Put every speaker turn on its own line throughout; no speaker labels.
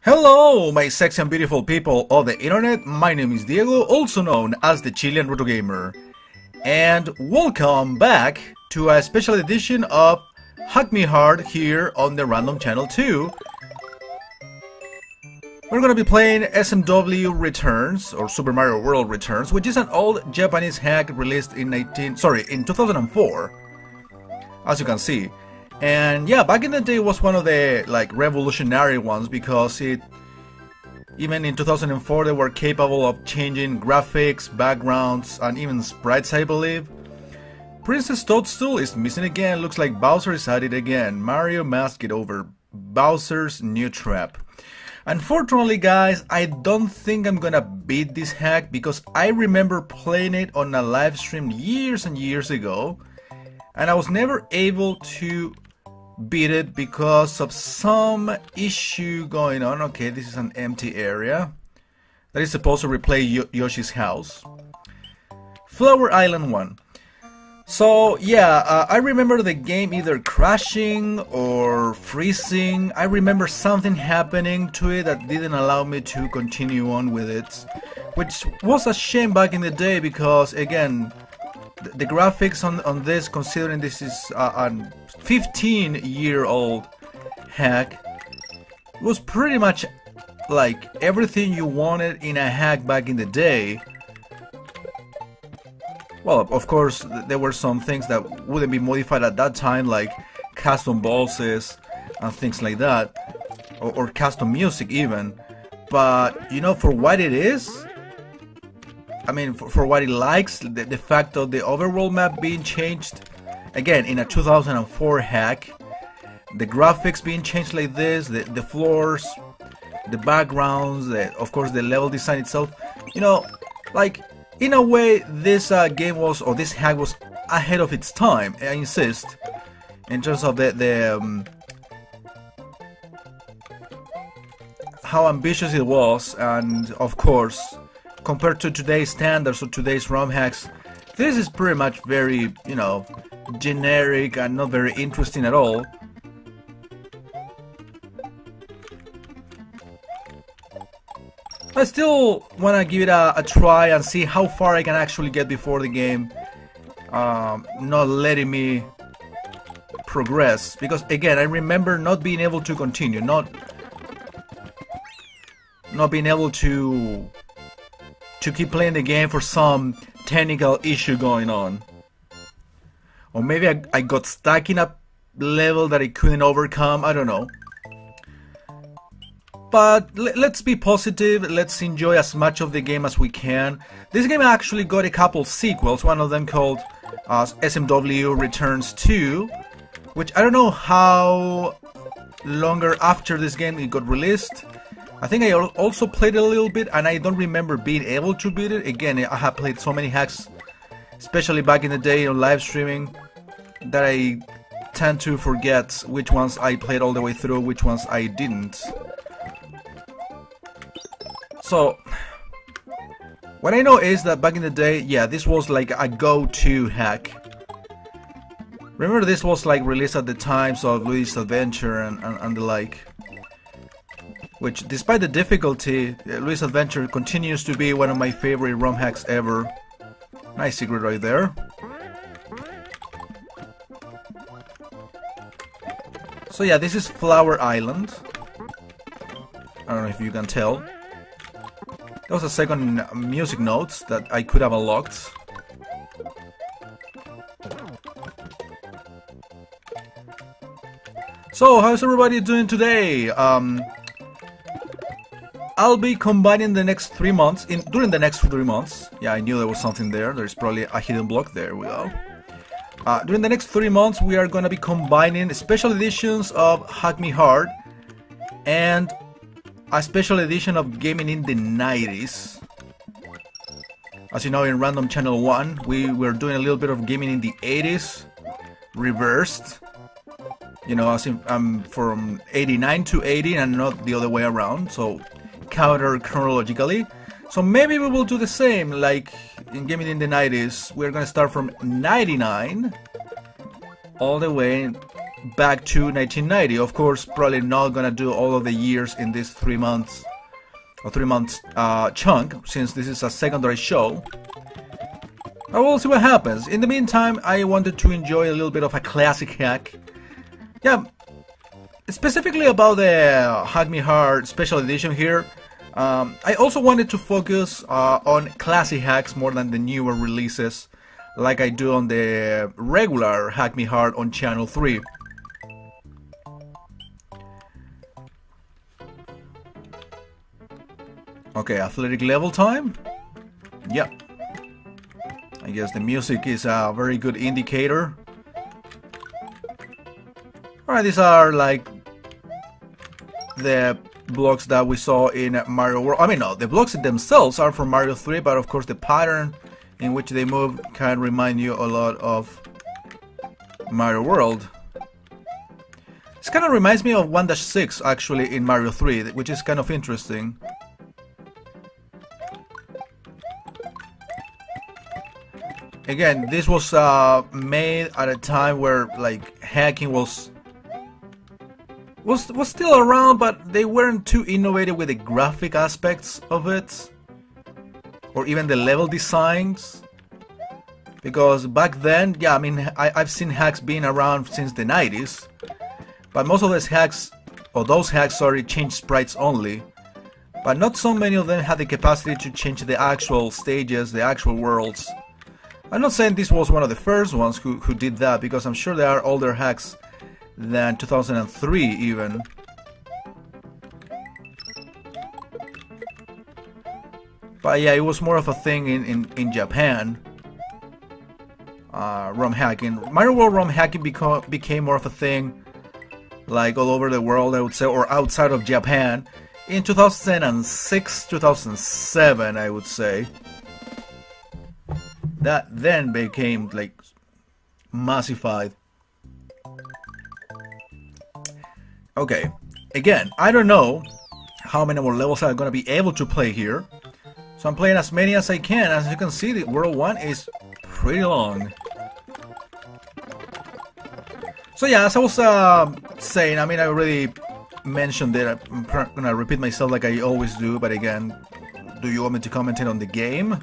Hello, my sexy and beautiful people of the internet. My name is Diego, also known as the Chilean Retro Gamer, and welcome back to a special edition of Hack Me Hard here on the Random Channel 2. We're gonna be playing SMW Returns, or Super Mario World Returns, which is an old Japanese hack released in 2004, as you can see. And yeah, back in the day it was one of the revolutionary ones, because even in 2004 they were capable of changing graphics, backgrounds, and even sprites, I believe. Princess Toadstool is missing again. Looks like Bowser is at it again. Mario must get over Bowser's new trap. Unfortunately, guys, I don't think I'm gonna beat this hack, because I remember playing it on a live stream years and years ago, and I was never able to beat it because of some issue going on. Okay, this is an empty area that is supposed to replay Yoshi's house. Flower Island 1. So yeah, I remember the game either crashing or freezing. I remember something happening to it that didn't allow me to continue on with it, which was a shame back in the day, because again, the graphics on this, considering this is a 15-year-old hack, was pretty much like everything you wanted in a hack back in the day. Well, of course, there were some things that wouldn't be modified at that time, like custom bosses and things like that, or custom music even. But, you know, for what it is, I mean, for what it likes, the fact of the overworld map being changed, again, in a 2004 hack, the graphics being changed like this, the floors, the backgrounds, of course the level design itself, you know, like, in a way, this game was, or this hack was ahead of its time, I insist, in terms of how ambitious it was, and of course, compared to today's standards or today's ROM hacks, this is pretty much very, you know, generic and not very interesting at all. I still want to give it a try and see how far I can actually get before the game not letting me progress, because again, I remember not being able to continue, not being able to keep playing the game for some technical issue going on. Or maybe I got stuck in a level that I couldn't overcome, I don't know. But let's be positive, let's enjoy as much of the game as we can. This game actually got a couple sequels, one of them called SMW Returns 2, which I don't know how longer after this game it got released. I think I also played it a little bit, and I don't remember being able to beat it. Again, I have played so many hacks, especially back in the day on live streaming, that I tend to forget which ones I played all the way through, which ones I didn't. So, what I know is that back in the day, yeah, this was like a go-to hack. Remember, this was like released at the times of Luigi's Adventure and the like. Which, despite the difficulty, Luigi's Adventure continues to be one of my favorite ROM hacks ever. Nice secret right there. So yeah, this is Flower Island. I don't know if you can tell. There was a second music note that I could have unlocked. So, how's everybody doing today? I'll be combining the next 3 months, during the next 3 months. Yeah, I knew there was something there. There's probably a hidden block. There we go. During the next 3 months, we are going to be combining special editions of Hack Me Hard and a special edition of Gaming in the 90s. As you know, in Random Channel 1, we were doing a little bit of Gaming in the 80s, reversed. You know, as in, from 89 to 80 and not the other way around, so counter chronologically. So maybe we will do the same, like in Gaming in the 90s. We're gonna start from 99 all the way back to 1990. Of course, probably not gonna do all of the years in this 3 months or 3 months chunk, since this is a secondary show. But we'll see what happens. In the meantime, I wanted to enjoy a little bit of a classic hack. Yeah, specifically about the Hack Me Hard Special Edition here. I also wanted to focus on classic hacks more than the newer releases, like I do on the regular Hack Me Hard on Channel 3. Okay, athletic level time. Yep. I guess the music is a very good indicator. Alright, these are like the blocks that we saw in Mario World. I mean, no, the blocks themselves are from Mario 3, but of course the pattern in which they move can remind you a lot of Mario World. This kind of reminds me of 1-6 actually in Mario 3, which is kind of interesting. Again, this was made at a time where like hacking was still around, but they weren't too innovative with the graphic aspects of it, or even the level designs. Because back then, yeah, I mean, I've seen hacks being around since the 90s, but most of those hacks, sorry, change sprites only. But not so many of them had the capacity to change the actual stages, the actual worlds. I'm not saying this was one of the first ones who did that, because I'm sure there are older hacks than 2003 even. But yeah, it was more of a thing in Japan. ROM hacking. Mario World ROM hacking became more of a thing like all over the world, I would say, or outside of Japan in 2006, 2007, I would say. That then became like massified. Okay, again, I don't know how many more levels I'm gonna be able to play here, so I'm playing as many as I can. As you can see, the World 1 is pretty long. So yeah, as I was saying, I mean, I already mentioned it. I'm gonna repeat myself like I always do, but again, do you want me to comment on the game?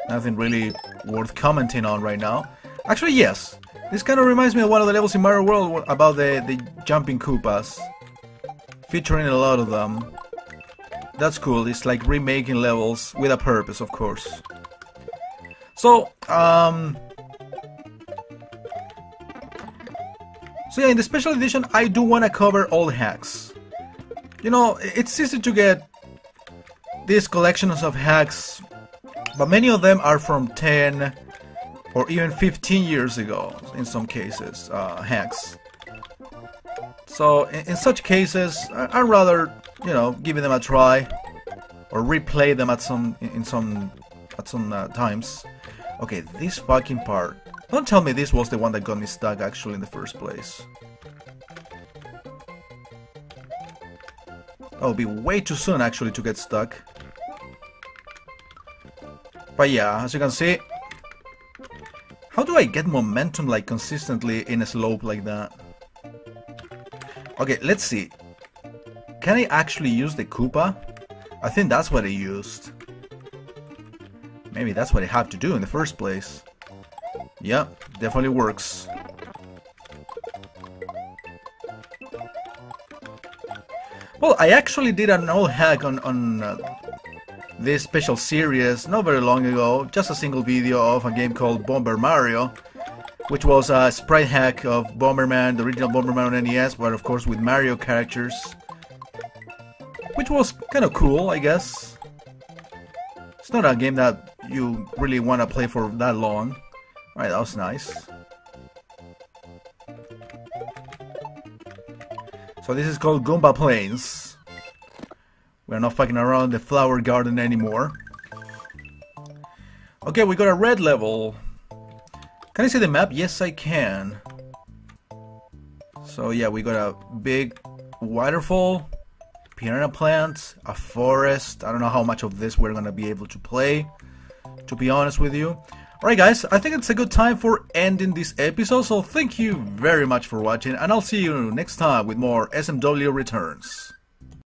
Nothing really worth commenting on right now. Actually, yes. This kind of reminds me of one of the levels in Mario World about the jumping Koopas. Featuring a lot of them. That's cool. It's like remaking levels with a purpose, of course. So yeah, in the special edition, I do want to cover all hacks. You know, it's easy to get these collections of hacks, but many of them are from 10 or even 15 years ago, in some cases, hacks. So in such cases, I'd rather, you know, give them a try or replay them at some times. Okay, this fucking part. Don't tell me this was the one that got me stuck actually in the first place. That would be way too soon actually to get stuck. But yeah, as you can see, how do I get momentum like consistently in a slope like that? Okay, let's see. Can I actually use the Koopa? I think that's what I used. Maybe that's what I have to do in the first place. Yeah, definitely works. Well, I actually did an old hack on this special series not very long ago, just a single video of a game called Bomber Mario, which was a sprite hack of Bomberman, the original Bomberman on NES, but of course with Mario characters, which was kind of cool, I guess. It's not a game that you really want to play for that long. Alright, that was nice. So this is called Goomba Plains. We're not fucking around the flower garden anymore. Okay, we got a red level. Can I see the map? Yes, I can. So yeah, we got a big waterfall, piranha plant, a forest. I don't know how much of this we're gonna be able to play, to be honest with you. Alright guys, I think it's a good time for ending this episode, so thank you very much for watching, and I'll see you next time with more SMW returns.